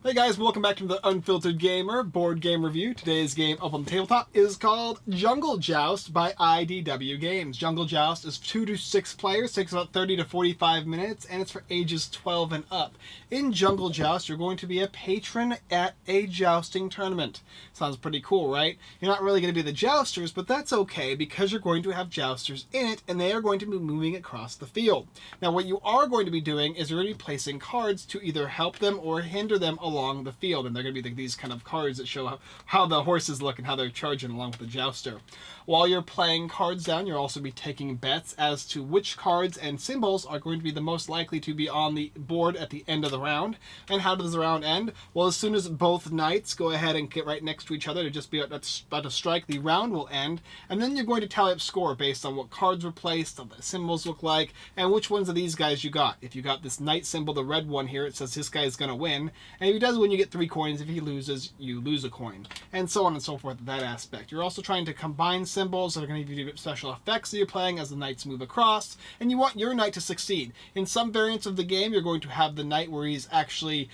Hey guys, welcome back to the Unfiltered Gamer board game review. Today's game up on the tabletop is called Jungle Joust by IDW Games. Jungle Joust is 2 to 6 players, takes about 30 to 45 minutes, and it's for ages 12 and up. In Jungle Joust, you're going to be a patron at a jousting tournament. Sounds pretty cool, right? You're not really going to be the jousters, but that's okay because you're going to have jousters in it, and they are going to be moving across the field. Now, what you are going to be doing is you're going to be placing cards to either help them or hinder them along the field, and they're going to be these kind of cards that show how the horses look and how they're charging along with the jouster. While you're playing cards down, you'll also be taking bets as to which cards and symbols are going to be the most likely to be on the board at the end of the round. And how does the round end? Well, as soon as both knights go ahead and get right next to each other to just be about to strike, the round will end, and then you're going to tally up score based on what cards were placed, what the symbols look like, and which ones of these guys you got. If you got this knight symbol, the red one here, it says this guy is going to win, and if he does win, you get 3 coins. If he loses, you lose a coin, and so on and so forth. That aspect. You're also trying to combine symbols that are going to give you special effects that you're playing as the knights move across, and you want your knight to succeed. In some variants of the game, you're going to have the knight where he's actually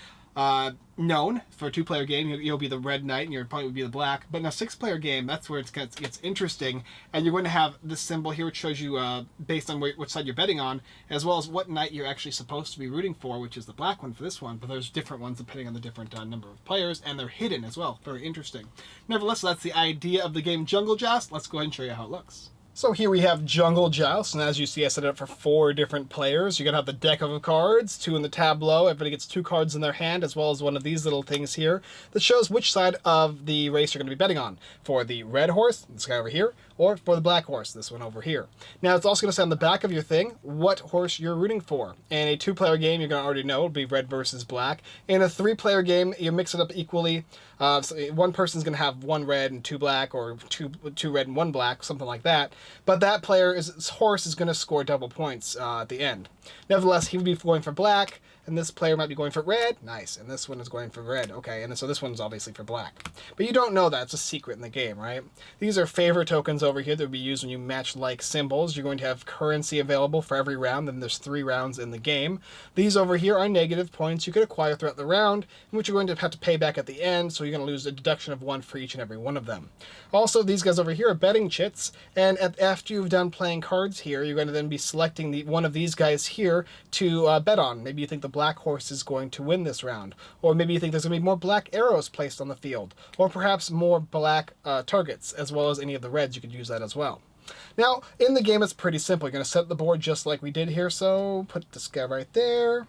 known. For a 2-player game, you'll be the red knight, and your opponent would be the black. But in a 6-player game, that's where it gets interesting, and you're going to have this symbol here, which shows you based on which side you're betting on, as well as what knight you're actually supposed to be rooting for, which is the black one for this one, but there's different ones depending on the different number of players, and they're hidden as well. Very interesting. Nevertheless, that's the idea of the game Jungle Joust. Let's go ahead and show you how it looks. So here we have Jungle Joust, and as you see, I set it up for 4 different players. You're going to have the deck of cards, 2 in the tableau. Everybody gets 2 cards in their hand, as well as one of these little things here that shows which side of the race you're going to be betting on. For the red horse, this guy over here, or for the black horse, this one over here. Now, it's also going to say on the back of your thing what horse you're rooting for. In a 2-player game, you're going to already know it'll be red versus black. In a 3-player game, you mix it up equally. So one person's going to have 1 red and 2 black, or two red and 1 black, something like that. But that player's horse is going to score double points at the end. Nevertheless, he would be going for black, and this player might be going for red. Nice. And this one is going for red. Okay, and so this one's obviously for black. But you don't know that. It's a secret in the game, right? These are favor tokens over here that would be used when you match like symbols. You're going to have currency available for every round, and there's 3 rounds in the game. These over here are negative points you could acquire throughout the round, which you're going to have to pay back at the end, so you're going to lose a deduction of 1 for each and every one of them. Also, these guys over here are betting chits, and after you've done playing cards here, you're going to then be selecting one of these guys here to bet on. Maybe you think the black horse is going to win this round, or maybe you think there's going to be more black arrows placed on the field, or perhaps more black targets, as well as any of the reds. You could use that as well. Now, in the game, it's pretty simple. You're going to set the board just like we did here, so put this guy right there.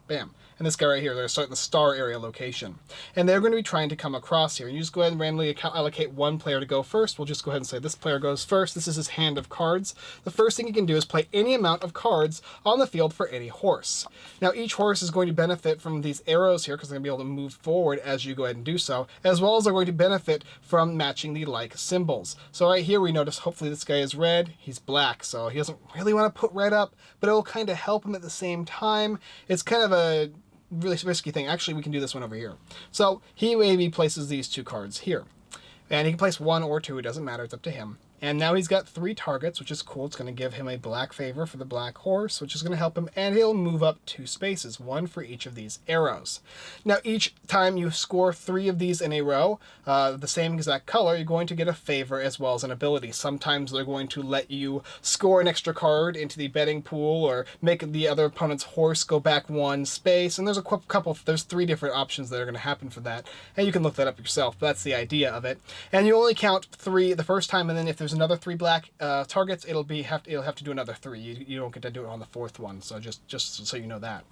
Bam. And this guy right here, they're starting the star area location. And they're going to be trying to come across here. And you just go ahead and randomly allocate 1 player to go first. We'll just go ahead and say this player goes first. This is his hand of cards. The first thing you can do is play any amount of cards on the field for any horse. Now, each horse is going to benefit from these arrows here because they're going to be able to move forward as you go ahead and do so, as well as they're going to benefit from matching the like symbols. So right here we notice hopefully this guy is red, he's black, so he doesn't really want to put red up, but it will kind of help him at the same time. It's kind of a really risky thing. Actually, we can do this one over here. So he maybe places these 2 cards here. And he can place 1 or 2, it doesn't matter, it's up to him. And now he's got 3 targets, which is cool. It's going to give him a black favor for the black horse, which is going to help him, and he'll move up 2 spaces, 1 for each of these arrows. Now, each time you score 3 of these in a row, the same exact color, you're going to get a favor as well as an ability. Sometimes they're going to let you score an extra card into the betting pool, or make the other opponent's horse go back 1 space, and there's 3 different options that are going to happen for that, and you can look that up yourself, but that's the idea of it. And you only count 3 the first time, and then if there's another 3 black targets, it'll have to do another 3. You don't get to do it on the 4th one, so just so you know that.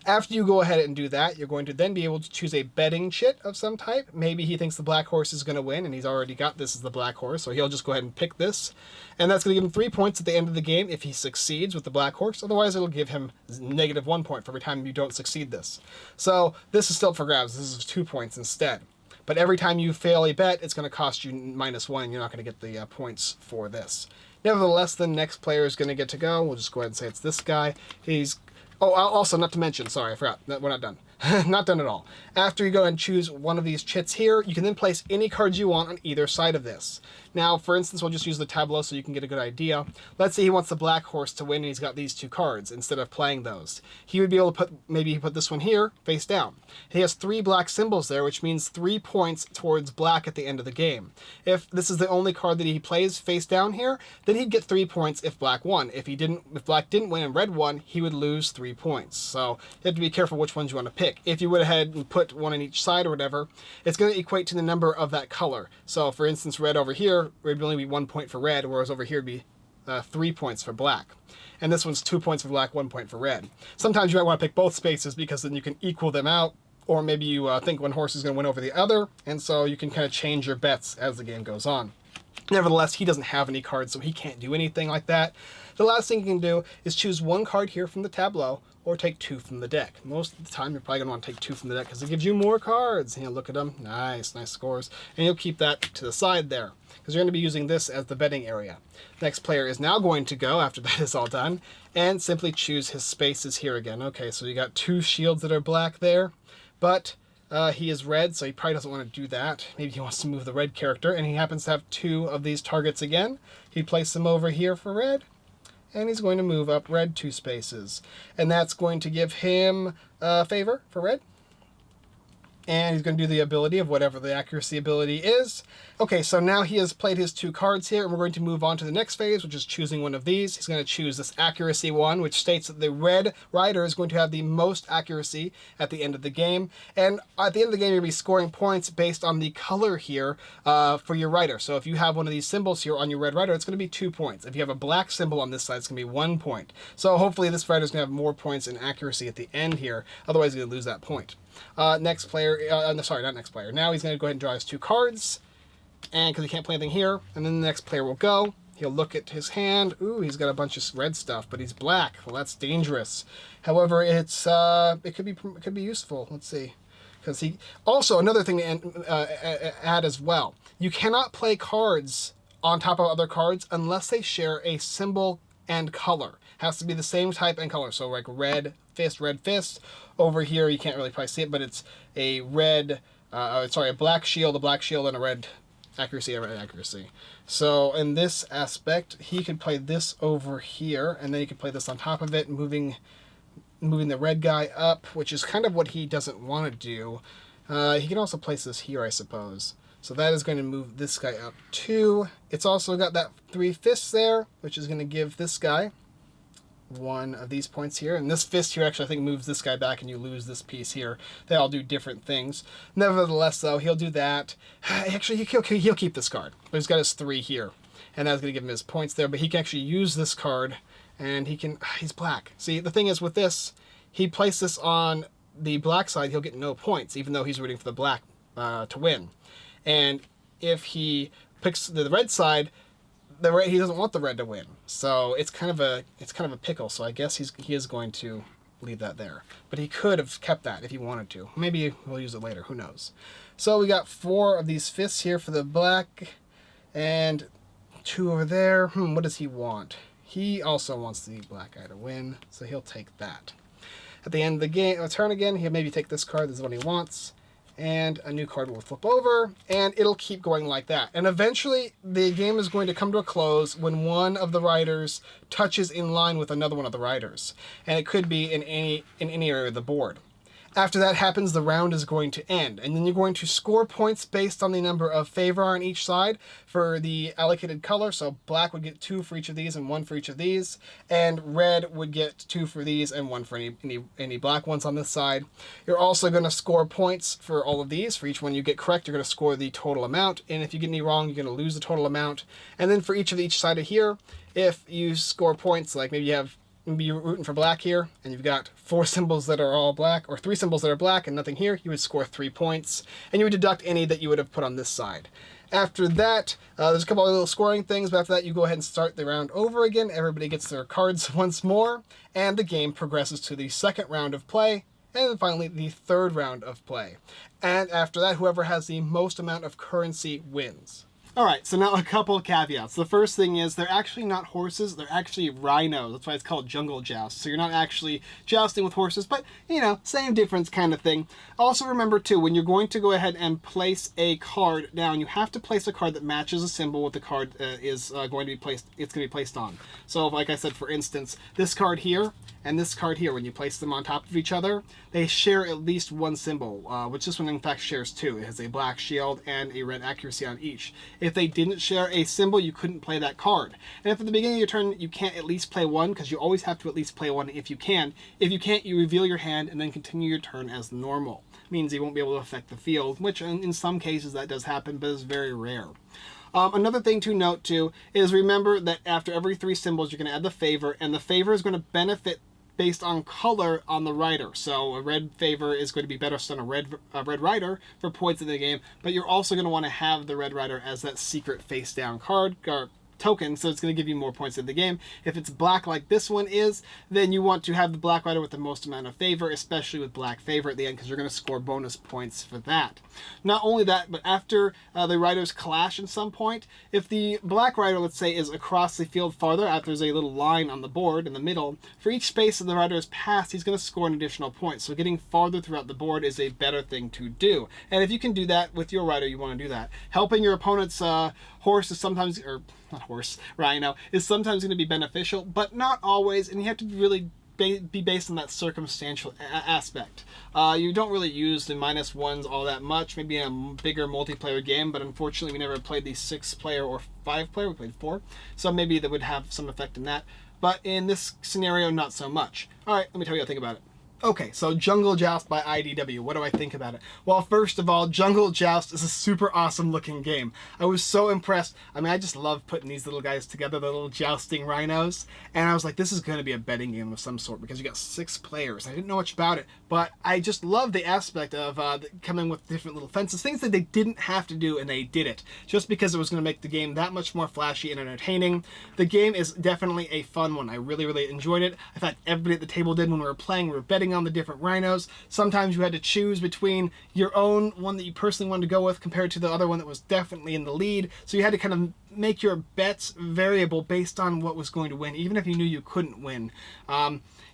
After you go ahead and do that, you're going to then be able to choose a betting chit of some type. Maybe he thinks the black horse is going to win, and he's already got this as the black horse, so he'll just go ahead and pick this. And that's going to give him 3 points at the end of the game if he succeeds with the black horse. Otherwise, it'll give him negative 1 point for every time you don't succeed this. So this is still for grabs. This is 2 points instead. But every time you fail a bet, it's going to cost you -1, and you're not going to get the points for this. Nevertheless, the next player is going to get to go. We'll just go ahead and say it's this guy. Oh, also, not to mention, sorry, I forgot. We're not done. Not done at all. After you go and choose one of these chits here, you can then place any cards you want on either side of this. Now, for instance, we'll just use the tableau so you can get a good idea. Let's say he wants the black horse to win and he's got these two cards instead of playing those. He would be able to put, maybe he put this one here, face down. He has 3 black symbols there, which means 3 points towards black at the end of the game. If this is the only card that he plays face down here, then he'd get 3 points if black won. If black didn't win and red won, he would lose 3 points. So you have to be careful which ones you want to pick. If you went ahead and put one on each side or whatever, it's going to equate to the number of that color. So for instance, red over here would only be 1 point for red, whereas over here would be 3 points for black. And this one's 2 points for black, 1 point for red. Sometimes you might want to pick both spaces because then you can equal them out, or maybe you think one horse is going to win over the other, and so you can kind of change your bets as the game goes on. Nevertheless, he doesn't have any cards, so he can't do anything like that. The last thing you can do is choose 1 card here from the tableau, or take 2 from the deck. Most of the time, you're probably going to want to take 2 from the deck because it gives you more cards. And you'll look at them. Nice scores. And you'll keep that to the side there because you're going to be using this as the betting area. Next player is now going to go, after that is all done, and simply choose his spaces here again. Okay, so you got 2 shields that are black there, but he is red, so he probably doesn't want to do that. Maybe he wants to move the red character, and he happens to have 2 of these targets again. He'd place them over here for red, and he's going to move up red 2 spaces. And that's going to give him favor for red. And he's going to do the ability of whatever the accuracy ability is. Okay, so now he has played his 2 cards here, and we're going to move on to the next phase, which is choosing one of these. He's going to choose this accuracy one, which states that the red rider is going to have the most accuracy at the end of the game. And at the end of the game, you're going to be scoring points based on the color here for your rider. So if you have one of these symbols here on your red rider, it's going to be 2 points. If you have a black symbol on this side, it's going to be 1 point. So hopefully this rider is going to have more points in accuracy at the end here. Otherwise, he's going to lose that point. Next player, sorry, not next player. Now he's going to go ahead and draw his 2 cards, and because he can't play anything here, and then the next player will go. He'll look at his hand. Ooh, he's got a bunch of red stuff, but he's black. Well, that's dangerous. However, it could be useful. Let's see, because he also another thing to add as well. You cannot play cards on top of other cards unless they share a symbol and color. Has to be the same type and color. So like red fist. Over here, you can't really probably see it, but it's a a black shield, and a red accuracy. So in this aspect, he could play this over here, and then he could play this on top of it, moving the red guy up, which is kind of what he doesn't want to do. He can also place this here, I suppose. So that is going to move this guy up too. It's also got that 3 fists there, which is going to give this guy 1 of these points here, and this fist here actually I think moves this guy back and you lose this piece here. They all do different things. Nevertheless though, he'll do that. Actually he'll keep this card, but he's got his 3 here, and that's going to give him his points there, but he can actually use this card, and he's black. See, the thing is with this, he placed this on the black side, he'll get no points even though he's rooting for the black to win. And if he picks the red side, he doesn't want the red to win, so it's kind of a pickle. So I guess he is going to leave that there, but he could have kept that if he wanted to. Maybe we'll use it later. Who knows? So we got 4 of these fists here for the black, and 2 over there. What does he want? He also wants the black guy to win, so he'll take that. At the end of the game, turn again, he'll maybe take this card. This is what he wants. And a new card will flip over, and it'll keep going like that. And eventually, the game is going to come to a close when one of the riders touches in line with another one of the riders. And it could be in any area of the board. After that happens, the round is going to end, and then you're going to score points based on the number of favor on each side for the allocated color. So black would get 2 for each of these and 1 for each of these, and red would get 2 for these and 1 for any black ones on this side. You're also going to score points for all of these. For each one you get correct, you're going to score the total amount, and if you get any wrong, you're going to lose the total amount. And then for each side of here, if you score points, like maybe you're rooting for black here, and you've got 4 symbols that are all black, or 3 symbols that are black and nothing here, you would score 3 points, and you would deduct any that you would have put on this side. After that, there's a couple of little scoring things, but after that you go ahead and start the round over again. Everybody gets their cards once more, and the game progresses to the 2nd round of play, and then finally the 3rd round of play. And after that, whoever has the most amount of currency wins. All right, so now a couple of caveats. The first thing is they're actually not horses, they're actually rhinos. That's why it's called Jungle Joust. So you're not actually jousting with horses, but, you know, same difference kind of thing. Also remember, too, when you're going to go ahead and place a card down, you have to place a card that matches a symbol what the card is going to be placed, it's going to be placed on. So, like I said, for instance, this card here and this card here, when you place them on top of each other, they share at least one symbol, which this one in fact shares two. It has a black shield and a red accuracy on each. If they didn't share a symbol, you couldn't play that card. And if at the beginning of your turn you can't at least play one, because you always have to at least play one if you can. If you can't, you reveal your hand and then continue your turn as normal. It means you won't be able to affect the field, which in some cases that does happen, but is very rare. Another thing to note too is remember that after every 3 symbols you're going to add the favor, and the favor is going to benefit based on color on the rider. So a red favor is going to be better on a red rider for points in the game, but you're also going to want to have the red rider as that secret face down card or token, so it's going to give you more points in the game. If it's black like this one is, then you want to have the black rider with the most amount of favor, especially with black favor at the end, because you're going to score bonus points for that. Not only that, but after the riders clash at some point, if the black rider, let's say, is across the field farther, after there's a little line on the board in the middle, for each space that the rider has passed, he's going to score an additional point. So getting farther throughout the board is a better thing to do. And if you can do that with your rider, you want to do that. Helping your opponent's horse is sometimes, or not horse, rhino, is sometimes going to be beneficial, but not always, and you have to really be based on that circumstantial aspect. You don't really use the -1s all that much, maybe in a bigger multiplayer game, but unfortunately we never played the 6-player or 5-player, we played 4, so maybe that would have some effect in that, but in this scenario, not so much. Alright, let me tell you what I think about it. Okay, so Jungle Joust by IDW. What do I think about it? Well, first of all, Jungle Joust is a super awesome looking game. I was so impressed. I mean, I just love putting these little guys together, the little jousting rhinos. And I was like, this is going to be a betting game of some sort because you got 6 players. I didn't know much about it, but I just love the aspect of coming with different little fences, things that they didn't have to do, and they did it. Just because it was going to make the game that much more flashy and entertaining. The game is definitely a fun one. I really, really enjoyed it. I thought everybody at the table did when we were playing. We were betting on the different rhinos. Sometimes you had to choose between your own one that you personally wanted to go with compared to the other one that was definitely in the lead. So you had to kind of make your bets variable based on what was going to win, even if you knew you couldn't win.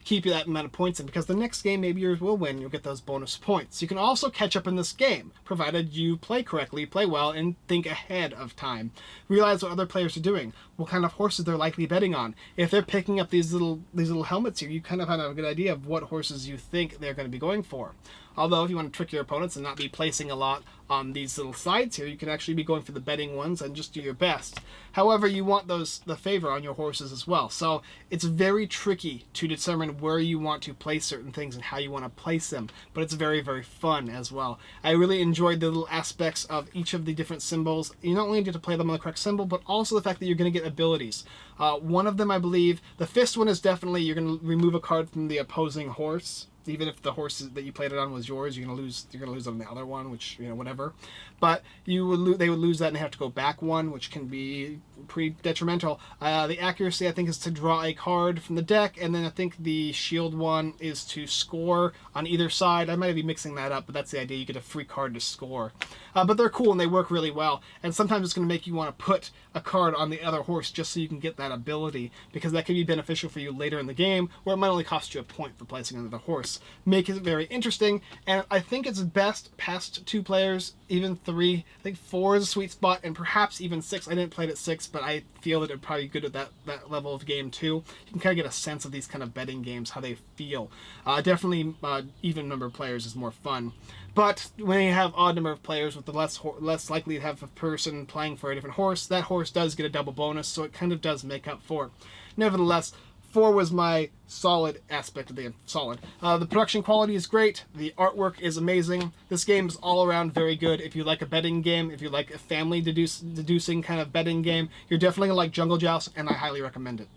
Keep that amount of points in, because the next game maybe yours will win. You'll get those bonus points. You can also catch up in this game, provided you play correctly, play well, and think ahead of time. Realize what other players are doing, what kind of horses they're likely betting on. If they're picking up these little helmets here, you kind of have a good idea of what horses you think they're going to be going for. Although, if you want to trick your opponents and not be placing a lot on these little sides here, you can actually be going for the betting ones and just do your best. However, you want the favor on your horses as well. So it's very tricky to determine where you want to place certain things and how you want to place them. But it's very, very fun as well. I really enjoyed the little aspects of each of the different symbols. You not only get to play them on the correct symbol, but also the fact that you're going to get abilities. One of them, I believe, the fifth one is definitely you're going to remove a card from the opposing horse. Even if the horse that you played it on was yours, you're gonna lose on the other one, which, you know, whatever. But they would lose that and they have to go back one, which can be pretty detrimental. The accuracy, I think, is to draw a card from the deck, and then I think the shield one is to score on either side. I might be mixing that up, but that's the idea. You get a free card to score. But they're cool and they work really well. And sometimes it's going to make you want to put a card on the other horse just so you can get that ability, because that can be beneficial for you later in the game, where it might only cost you a point for placing another horse. Make it very interesting, and I think it's best past 2 players, even 3. I think 4 is a sweet spot, and perhaps even 6. I didn't play it at 6, but I feel that it'd probably be good at that level of game too. You can kind of get a sense of these kind of betting games, how they feel. Definitely even number of players is more fun. But when you have odd number of players with the less likely to have a person playing for a different horse, that horse does get a double bonus, so it kind of does make up for it. Nevertheless, 4 was my solid aspect of the game. Solid. The production quality is great. The artwork is amazing. This game is all around very good. If you like a betting game, if you like a family deducing kind of betting game, you're definitely going to like Jungle Joust, and I highly recommend it.